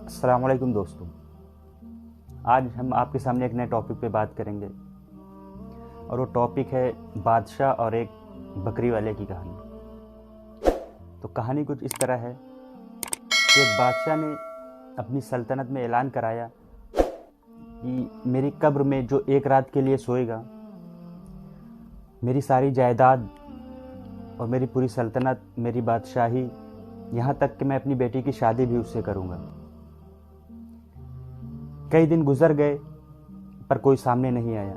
अस्सलाम वालेकुम दोस्तों। आज हम आपके सामने एक नए टॉपिक पे बात करेंगे और वो टॉपिक है बादशाह और एक बकरी वाले की कहानी। तो कहानी कुछ इस तरह है कि एक बादशाह ने अपनी सल्तनत में ऐलान कराया कि मेरी कब्र में जो एक रात के लिए सोएगा, मेरी सारी जायदाद और मेरी पूरी सल्तनत, मेरी बादशाही, यहाँ तक कि मैं अपनी बेटी की शादी भी उससे करूँगा। कई दिन गुजर गए पर कोई सामने नहीं आया।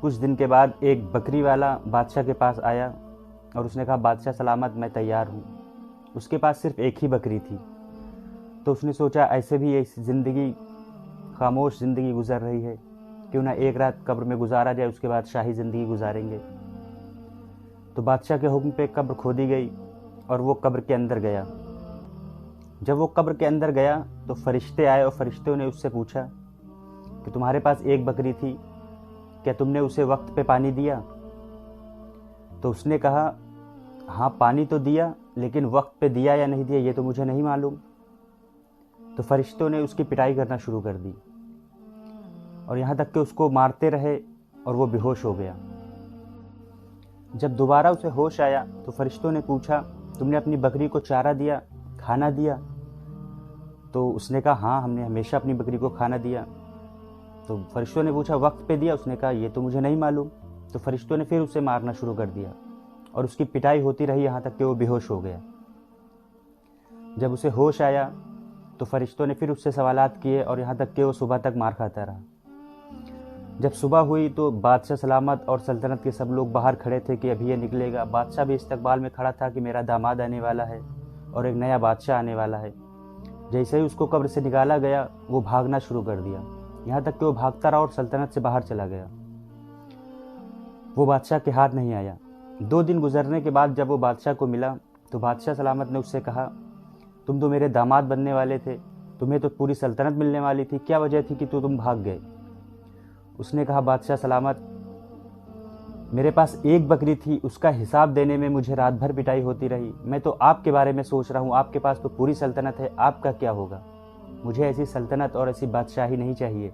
कुछ दिन के बाद एक बकरी वाला बादशाह के पास आया और उसने कहा, बादशाह सलामत, मैं तैयार हूँ। उसके पास सिर्फ एक ही बकरी थी। तो उसने सोचा ऐसे भी ये ज़िंदगी, खामोश ज़िंदगी गुजर रही है, क्यों ना एक रात कब्र में गुजारा जाए, उसके बाद शाही ज़िंदगी गुजारेंगे। तो बादशाह के हुक्म पे कब्र खोदी गई और वो कब्र के अंदर गया। जब वो कब्र के अंदर गया तो फरिश्ते आए और फरिश्तों ने उससे पूछा कि तुम्हारे पास एक बकरी थी, क्या तुमने उसे वक्त पे पानी दिया? तो उसने कहा, हाँ पानी तो दिया, लेकिन वक्त पे दिया या नहीं दिया ये तो मुझे नहीं मालूम। तो फरिश्तों ने उसकी पिटाई करना शुरू कर दी और यहाँ तक कि उसको मारते रहे और वो बेहोश हो गया। जब दोबारा उसे होश आया तो फरिश्तों ने पूछा, तुमने अपनी बकरी को चारा दिया, खाना दिया? तो उसने कहा, हाँ हमने हमेशा अपनी बकरी को खाना दिया। तो फरिश्तों ने पूछा, वक्त पे दिया? उसने कहा, ये तो मुझे नहीं मालूम। तो फरिश्तों ने फिर उसे मारना शुरू कर दिया और उसकी पिटाई होती रही यहाँ तक कि वो बेहोश हो गया। जब उसे होश आया तो फरिश्तों ने फिर उससे सवालात किए और यहाँ तक कि वो सुबह तक मार खाता रहा। जब सुबह हुई तो बादशाह सलामत और सल्तनत के सब लोग बाहर खड़े थे कि अभी ये निकलेगा। बादशाह भी इस्तकबाल में खड़ा था कि मेरा दामाद आने वाला है और एक नया बादशाह आने वाला है। जैसे ही उसको कब्र से निकाला गया वो भागना शुरू कर दिया, यहाँ तक कि वो भागता रहा और सल्तनत से बाहर चला गया। वो बादशाह के हाथ नहीं आया। 2 दिन गुजरने के बाद जब वो बादशाह को मिला तो बादशाह सलामत ने उससे कहा, तुम तो मेरे दामाद बनने वाले थे, तुम्हें तो पूरी सल्तनत मिलने वाली थी, क्या वजह थी कि तुम भाग गए? उसने कहा, बादशाह सलामत, मेरे पास एक बकरी थी, उसका हिसाब देने में मुझे रात भर पिटाई होती रही। मैं तो आपके बारे में सोच रहा हूँ, आपके पास तो पूरी सल्तनत है, आपका क्या होगा? मुझे ऐसी सल्तनत और ऐसी बादशाही नहीं चाहिए।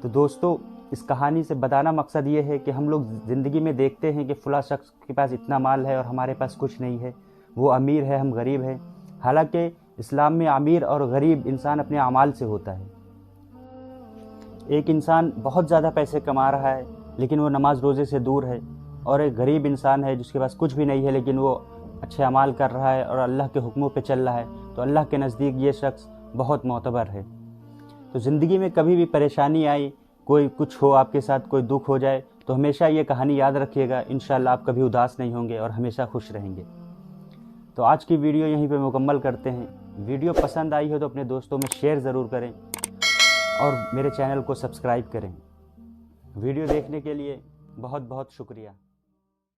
तो दोस्तों, इस कहानी से बताना मकसद ये है कि हम लोग ज़िंदगी में देखते हैं कि फ़लाँ शख्स के पास इतना माल है और हमारे पास कुछ नहीं है, वो अमीर है, हम गरीब हैं। हालांकि इस्लाम में अमीर और गरीब इंसान अपने अमाल से होता है। एक इंसान बहुत ज़्यादा पैसे कमा रहा है लेकिन वो नमाज रोज़े से दूर है, और एक गरीब इंसान है जिसके पास कुछ भी नहीं है लेकिन वो अच्छे अमाल कर रहा है और अल्लाह के हुक्मों पे चल रहा है, तो अल्लाह के नज़दीक ये शख्स बहुत मोतबर है। तो ज़िंदगी में कभी भी परेशानी आई, कोई कुछ हो आपके साथ, कोई दुख हो जाए, तो हमेशा ये कहानी याद रखिएगा। इंशाअल्लाह आप कभी उदास नहीं होंगे और हमेशा खुश रहेंगे। तो आज की वीडियो यहीं पर मुकम्मल करते हैं। वीडियो पसंद आई हो तो अपने दोस्तों में शेयर ज़रूर करें और मेरे चैनल को सब्सक्राइब करें। वीडियो देखने के लिए बहुत बहुत शुक्रिया।